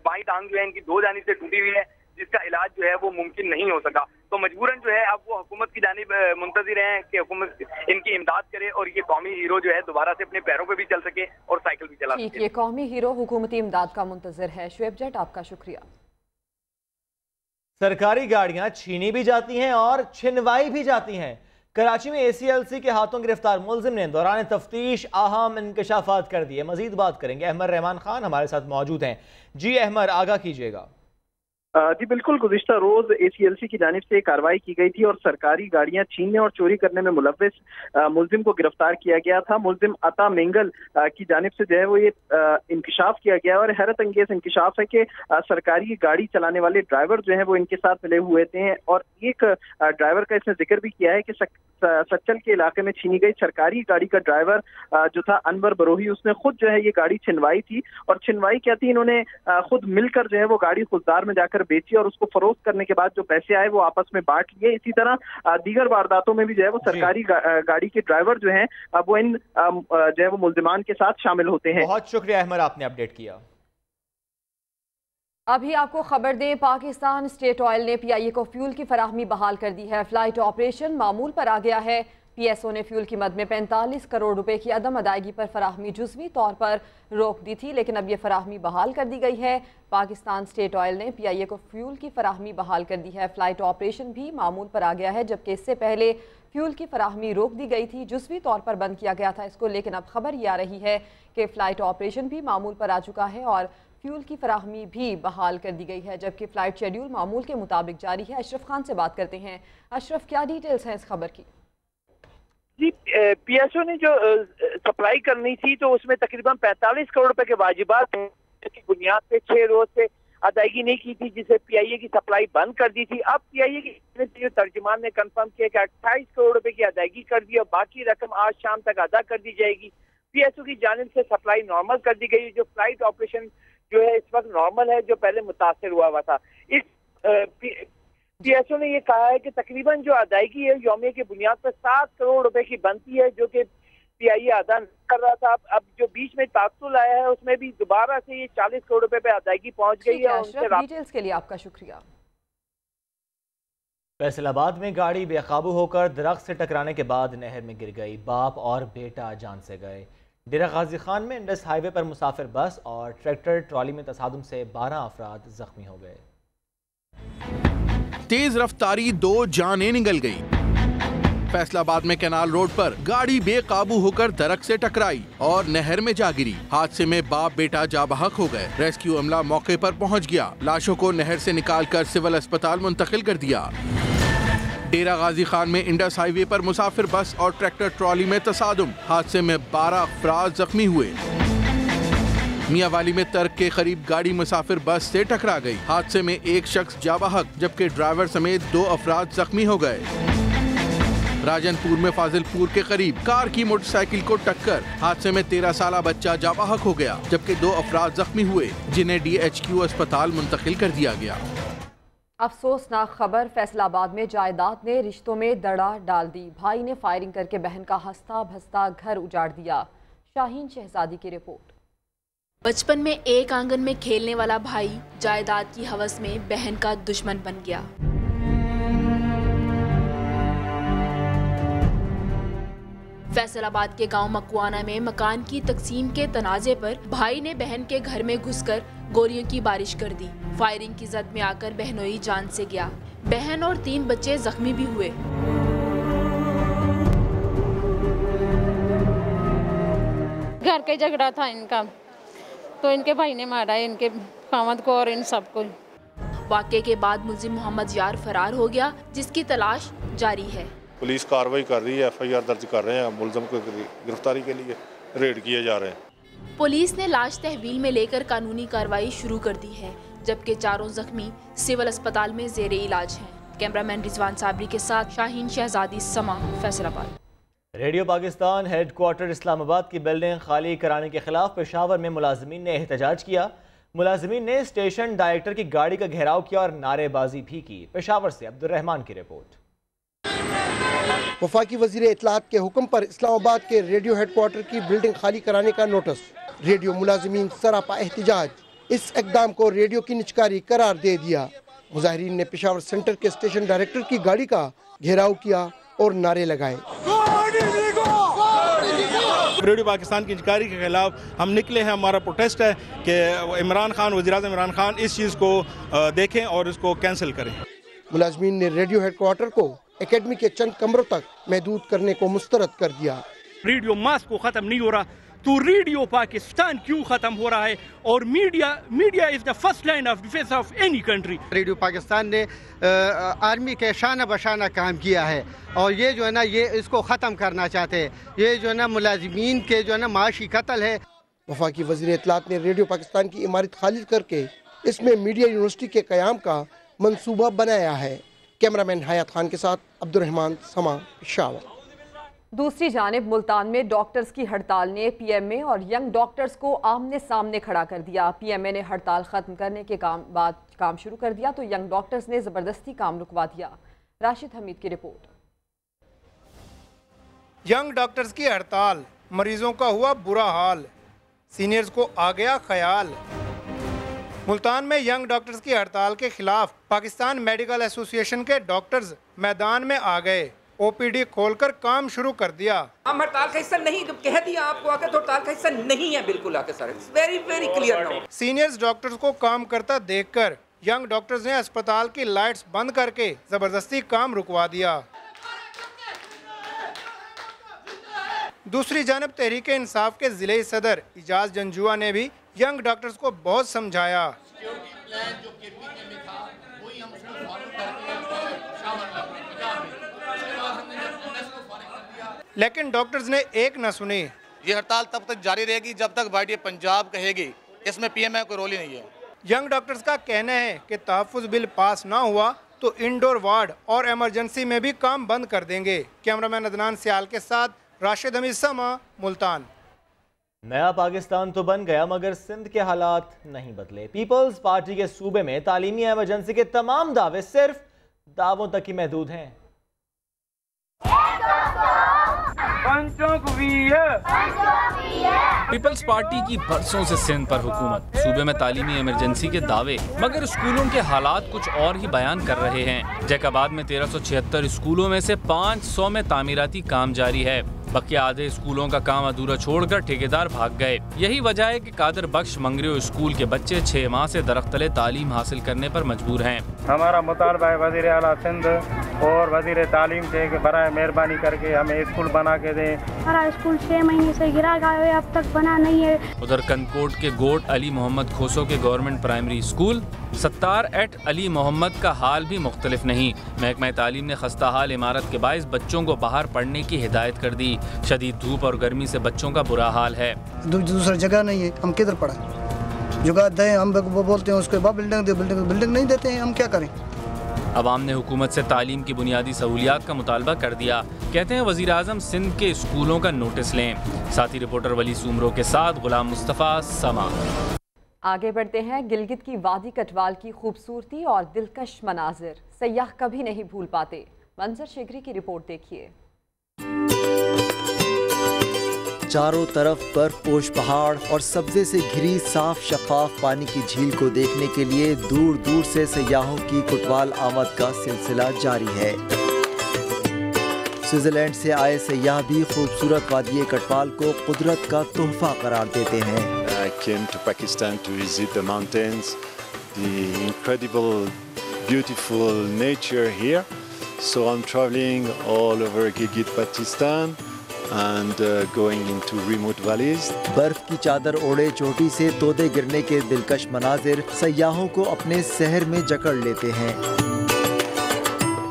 बाईं टांग जो है इनकी 2 जानिब से टूटी हुई है, जिसका इलाज जो है वो मुमकिन नहीं हो सका। तो मजबूरन जो है अब वो हुकूमत की जानिब मुंतजिर हैं कि हुकूमत इनकी इमदाद करे और ये कौमी हीरो जो है दोबारा से अपने पैरों पे भी चल सके और साइकिल भी चला सके। ये कौमी हीरो हुकूमती इमदाद का मुंतजिर है। शुएब जट, आपका शुक्रिया। सरकारी गाड़ियां छीनी भी जाती हैं और छिनवाई भी जाती हैं। कराची में ACLC के हाथों गिरफ्तार मुलजिम ने दौरान तफ्तीश अहम इंकशाफात कर दिए। मजीद बात करेंगे, अहमद रहमान खान हमारे साथ मौजूद हैं। जी अहमद, आगाह कीजिएगा। जी बिल्कुल, गुज़िश्ता रोज ACLC की जानिब से कार्रवाई की गई थी और सरकारी गाड़ियां छीनने और चोरी करने में मुलव्विस मुलजिम को गिरफ्तार किया गया था। मुलजिम अता मेंगल की जानिब से जो है वो ये इंकशाफ किया गया और हैरत अंगेज इंकशाफ है कि सरकारी गाड़ी चलाने वाले ड्राइवर जो है वो इनके साथ मिले हुए थे और एक ड्राइवर का इसने जिक्र भी किया है कि सच्चल के इलाके में छीनी गई। सरकारी गाड़ी का ड्राइवर जो था अनवर बरोही, उसने खुद जो है ये गाड़ी छिनवाई थी, और छिनवाई क्या थी, इन्होंने खुद मिलकर जो है वो गाड़ी खुलदार में जाकर बेची और उसको फरोख्त करने के बाद जो पैसे आए वो आपस में बांट लिए। इसी तरह दीगर वारदातों में भी जो है वो सरकारी गाड़ी के ड्राइवर जो है वो इन जो है वो मुल्जिमान के साथ शामिल होते हैं। बहुत शुक्रिया अहमद, आपने अपडेट किया। अभी आपको खबर दें, पाकिस्तान स्टेट ऑयल ने पीआईए को फ्यूल की फराहमी बहाल कर दी है। फ्लाइट ऑपरेशन मामूल पर आ गया है। पीएसओ ने फ्यूल की मद में 45 करोड़ रुपए की अदम अदायगी पर फराहमी जुज़वी तौर पर रोक दी थी, लेकिन अब यह फराहमी बहाल कर दी गई है। पाकिस्तान स्टेट ऑयल ने पीआईए को फ्यूल की फराहमी बहाल कर दी है। फ्लाइट ऑपरेशन भी मामूल पर आ गया है, जबकि इससे पहले फ्यूल की फराहमी रोक दी गई थी, जुज़वी तौर पर बंद किया गया था इसको। लेकिन अब खबर ये आ रही है कि फ़्लाइट ऑपरेशन भी मामूल पर आ चुका है और फ्यूल की फराहमी भी बहाल कर दी गई है, जबकि फ़्लाइट शेड्यूल मामूल के मुताबिक जारी है। अशरफ खान से बात करते हैं। अशरफ, क्या डिटेल्स हैं इस खबर की? जी, पीएसओ ने जो सप्लाई करनी थी तो उसमें तकरीबन 45 करोड़ रुपए के वाजिबात की बुनियाद पे 6 रोज से अदायगी नहीं की थी, जिसे पीआईए की सप्लाई बंद कर दी थी। अब पीआईए के तर्जुमान ने कंफर्म किया कि 28 करोड़ रुपए की अदायगी कर दी और बाकी रकम आज शाम तक अदा कर दी जाएगी। पीएसओ की जानिब से सप्लाई नॉर्मल कर दी गई। जो फ्लाइट ऑपरेशन जो है इस वक्त नॉर्मल है, जो पहले मुतासर हुआ था। इस पीएसओ ने ये कहा है कि तकरीबन जो अदायगी है यौमिया की बुनियाद पर 7 करोड़ रुपए की बनती है, जो कि पीआईए अदा कर रहा था। अब जो बीच में तात्तुल आया है उसमें भी दोबारा से ये 40 करोड़ रुपए पे अदायगी पहुंच गई है। उनसे डिटेल्स के लिए आपका शुक्रिया। फैसलाबाद में गाड़ी बेकाबू होकर दरख्त से टकराने के बाद नहर में गिर गई। बाप और बेटा जान से गए। डेरा गाजी खान में इंडस हाईवे पर मुसाफिर बस और ट्रैक्टर ट्रॉली में तसादुम से 12 अफराद जख्मी हो गए। तेज रफ्तारी, 2 जानें निकल गई। फैसलाबाद में कैनाल रोड पर गाड़ी बेकाबू होकर दरख्त से टकराई और नहर में जा गिरी। हादसे में बाप बेटा जा बहक हो गए। रेस्क्यू अमला मौके पर पहुंच गया। लाशों को नहर से निकालकर सिविल अस्पताल मुंतकिल कर दिया। डेरा गाजी खान में इंडस हाईवे पर मुसाफिर बस और ट्रैक्टर ट्रॉली में तसादुम। हादसे में 12 अफराद जख्मी हुए। मियावाली में तर्क के करीब गाड़ी मुसाफिर बस से टकरा गई। हादसे में एक शख्स जा बहक, जबकि ड्राइवर समेत 2 अफराद जख्मी हो गए। राजनपुर में फाजिलपुर के करीब कार की मोटरसाइकिल को टक्कर। हादसे में 13 साला बच्चा जा बहक हो गया, जबकि 2 अफराद जख्मी हुए, जिन्हें DHQ अस्पताल मुंतकिल कर दिया गया। अफसोसनाक खबर, फैसलाबाद में जायदाद ने रिश्तों में दड़ा डाल दी। भाई ने फायरिंग करके बहन का हंसता भसता घर उजाड़ दिया। शाहीन शहजादी की रिपोर्ट। बचपन में एक आंगन में खेलने वाला भाई जायदाद की हवस में बहन का दुश्मन बन गया। फैसलाबाद के गांव मकुआना में मकान की तकसीम के तनाजे पर भाई ने बहन के घर में घुसकर गोलियों की बारिश कर दी। फायरिंग की जद में आकर बहनोई जान से गया। बहन और 3 बच्चे जख्मी भी हुए। घर का झगड़ा था इनका, तो इनके भाई ने मारा है इनके खामद को और इन सबको। वाक़े के बाद मुल्जिम मोहम्मद यार फरार हो गया, जिसकी तलाश जारी है। पुलिस कार्रवाई कर रही है, FIR दर्ज कर रहे हैं। मुल्जिम को गिरफ्तारी के लिए रेड किए जा रहे हैं। पुलिस ने लाश तहवील में लेकर कानूनी कार्रवाई शुरू कर दी है, जबकि 4 जख्मी सिविल अस्पताल में जेरे इलाज हैं। कैमरामैन रिजवान साबरी के साथ शाहीन शहजादी, समा, फैसलाबाद। रेडियो पाकिस्तान हेडक्वार्टर इस्लामाबाद की बिल्डिंग खाली कराने के खिलाफ पेशावर में मुलाजमीन ने एहतजाज किया। मुलाजमीन ने स्टेशन डायरेक्टर की गाड़ी का घेराव किया और नारेबाजी भी की। पेशावर से अब्दुल रहमान की रिपोर्ट। वफाकी वजीर इत्तलात के हुक्म पर इस्लामाबाद के रेडियो हेडक्वार्टर की बिल्डिंग खाली कराने का नोटिस। रेडियो मुलाजमीन सरापा एहतजाज। इस इकदाम को रेडियो की निचकारी करार दे दिया। मुजाहिरीन ने पेशावर सेंटर के स्टेशन डायरेक्टर की गाड़ी का घेराव किया और नारे लगाए। रेडियो पाकिस्तान की निचकारी के खिलाफ हम निकले हैं। हमारा प्रोटेस्ट है कि इमरान खान, वज़ीर-ए-आज़म इमरान खान इस चीज़ को देखें और इसको कैंसिल करें। मुलाजमीन ने रेडियो हेडक्वार्टर को एकेडमी के चंद कमरों तक महदूद करने को मुस्तरद कर दिया। रेडियो मास को खत्म नहीं हो रहा तो रेडियो पाकिस्तान क्यों खत्म हो रहा है? और media is the first line of defence of any country. Radio Pakistan ने आर्मी के शाना बशाना काम किया है और ये जो है ना ये इसको ख़त्म करना चाहते हैं। ये जो है ना मुलाजिमीन के जो है ना माशी कत्ल है। वफाकी वज़ीर इत्तलात ने रेडियो पाकिस्तान की इमारत खाली करके इसमें मीडिया यूनिवर्सिटी के क़याम का मंसूबा बनाया है। कैमरामैन हयात खान के साथ अब्दुल रहमान, समा, पेशावर। दूसरी जानिब मुल्तान में डॉक्टर्स की हड़ताल ने पीएमए और यंग डॉक्टर्स को आमने सामने खड़ा कर दिया। पीएमए ने हड़ताल खत्म करने के बाद काम शुरू कर दिया तो यंग डॉक्टर्स ने जबरदस्ती काम रुकवा दिया। राशिद हमीद की रिपोर्ट। यंग डॉक्टर्स की हड़ताल, मरीजों का हुआ बुरा हाल, सीनियर्स को आ गया ख्याल। मुल्तान में यंग डॉक्टर्स की हड़ताल के खिलाफ पाकिस्तान मेडिकल एसोसिएशन के डॉक्टर्स मैदान में आ गए। ओपीडी खोलकर काम शुरू कर दिया। हम हड़ताल का हिस्सा नहीं, कह दिया आपको आके, तो हड़ताल का हिस्सा नहीं है बिल्कुल आके sir, very very clear now. Seniors doctors को काम करता देखकर यंग डॉक्टर्स ने अस्पताल की लाइट्स बंद करके जबरदस्ती काम रुकवा दिया। दूसरी जानब तहरीक इंसाफ के जिले सदर इजाज जंजुआ ने भी यंग डॉक्टर्स को बहुत समझाया। लेकिन डॉक्टर्स ने एक न सुनी। ये हड़ताल तब तक जारी रहेगी जब तक वाईडी पंजाब कहेगी, इसमें पीएमए कोई रोल ही नहीं है। यंग डॉक्टर्स का कहना है कि तहफ़्फ़ुज़ बिल पास ना हुआ तो इंडोर वार्ड और इमरजेंसी में भी काम बंद कर देंगे। कैमरामैन अदनान सियाल के साथ राशिद हमीद, समा, मुल्तान। नया पाकिस्तान तो बन गया मगर सिंध के हालात नहीं बदले। पीपल्स पार्टी के सूबे में तालीमी इमरजेंसी के तमाम दावे सिर्फ दावों तक ही महदूद हैं। पीपल्स पार्टी की बरसों से सिंध पर हुकूमत, सूबे में तालीमी इमरजेंसी के दावे, मगर स्कूलों के हालात कुछ और ही बयान कर रहे हैं। जैकाबाद में 1376 स्कूलों में से 500 में तामीराती काम जारी है। बकिया आधे स्कूलों का काम अधूरा छोड़कर ठेकेदार भाग गए। यही वजह है कि कादर बख्श मंगरियो स्कूल के बच्चे 6 माह से दरख्त तले तालीम हासिल करने पर मजबूर हैं। हमारा मुतालबा है वज़ीर आला सिंध और वज़ीर तालीम से कि बराए मेहरबानी करके हमें स्कूल बना के दें। हमारा स्कूल 6 महीने से गिरा गया है, अब तक बना नहीं है। उधर कनकोट के गोट अली मोहम्मद खोसो के government primary school Sattar at Ali Mohammad का हाल भी मुख्तलिफ नहीं। महकमा तालीम ने खस्ता हाल इमारत के बायस बच्चों को बाहर पढ़ने की हिदायत कर दी। शदीद धूप और गर्मी से बच्चों का बुरा हाल है। दूसरा जगह नहीं है, हम किधर पढ़ें? जुगाड़ दें, हम बोलते हैं उसके बाद बिल्डिंग दे, बिल्डिंग नहीं देते हैं, हम क्या करें? अवाम ने हुकूमत से तालीम की बुनियादी सहूलियात का मुतालबा कर दिया। कहते हैं वज़ीर आज़म सिंध के स्कूलों का नोटिस लें। साथी रिपोर्टर वली सूमरो के साथ गुलाम मुस्तफ़ा, समा। आगे बढ़ते हैं। गिलगित की वादी कटवाल की खूबसूरती और दिलकश मनाजिर सयाह कभी नहीं भूल पाते। मंजर शिगरी की रिपोर्ट देखिए। चारों तरफ बर्फपोश पहाड़ और सब्जे से घिरी साफ शफाफ पानी की झील को देखने के लिए दूर दूर से सयाहों की कुटवाल आमद का सिलसिला जारी है। स्विट्जरलैंड से आए सयाह भी खूबसूरत वादी कटवाल को कुदरत का तोहफा करार देते हैं। I came to Pakistan to visit the mountains, the incredible, beautiful nature here. So I'm traveling all over Gilgit-Baltistan and going into remote valleys. बर्फ की चादर ओढ़े चोटी से तोदे गिरने के दिलकश मनाजिर सयाहों को अपने शहर में जकड़ लेते हैं।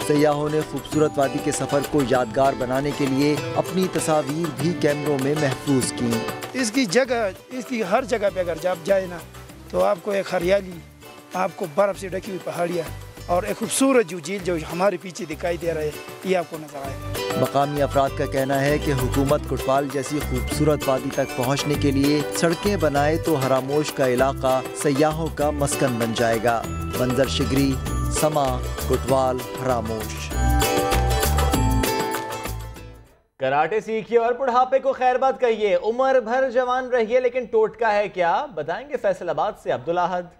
सयाहों ने खूबसूरत वादी के सफर को यादगार बनाने के लिए अपनी तस्वीर भी कैमरों में महफूज की। इसकी जगह, इसकी हर जगह पे अगर आप जाए ना तो आपको एक हरियाली, आपको बर्फ से ढकी हुई पहाड़ियाँ और एक खूबसूरत जो झील जो हमारे पीछे दिखाई दे रहा है, ये आपको नजर आएगा। मकामी अफराद का कहना है कि हुकूमत कुटवाल जैसी खूबसूरत वादी तक पहुँचने के लिए सड़कें बनाए तो हरामोश का इलाका सयाहों का मस्कन बन जाएगा। मंजर शिगरी, समा, कुटवाल, हरामोश। कराटे सीखिए और बुढ़ापे को खैरबाद कहिए। उम्र भर जवान रहिए, लेकिन टोटका है क्या, बताएंगे फैसलाबाद से अब्दुल अहद।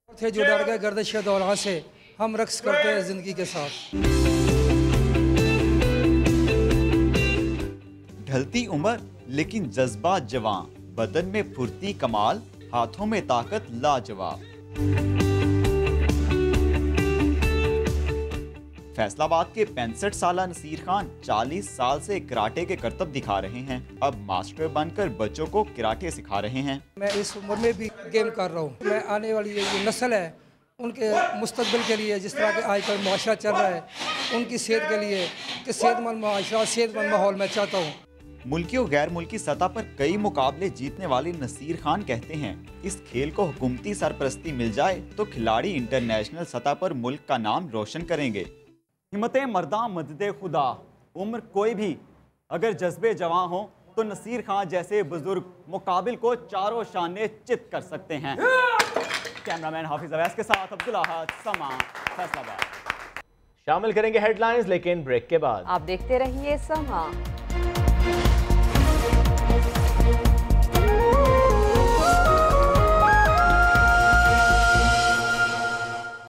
थे जो डर गए गर्दिश के दौरान से, हम रक्स करते हैं जिंदगी के साथ। ढलती उम्र लेकिन जज्बात जवां, बदन में फुर्ती कमाल, हाथों में ताकत लाजवाब। फैसलाबाद के 65 साला नसीर खान 40 साल से कराटे के करतब दिखा रहे हैं। अब मास्टर बनकर बच्चों को कराटे सिखा रहे हैं। मैं इस उम्र में भी गेम कर रहा हूँ। मैं आने वाली ये नस्ल है उनके मुस्तकबिल के लिए, जिस तरह के आजकल माशरा चल रहा है, उनकी सेहत के लिए कि सेहतमंद माशरा, सेहतमंद माहौल मैं चाहता हूँ। मुल्की और गैर मुल्की सतह पर कई मुकाबले जीतने वाले नसीर खान कहते हैं, इस खेल को हुकूमती सरपरस्ती मिल जाए तो खिलाड़ी इंटरनेशनल सतह पर मुल्क का नाम रोशन करेंगे। हिम्मतें मर्दा मदद खुदा, उम्र कोई भी अगर जज्बे जवां हो तो नसीर खान जैसे बुजुर्ग मुकाबिल को चारों शाने चित कर सकते हैं। कैमरामैन हाफिज अवैस के साथ अब्दुल अहद, समा, फैसलाबाद। शामिल करेंगे हेडलाइंस, लेकिन ब्रेक के बाद। आप देखते रहिए समा।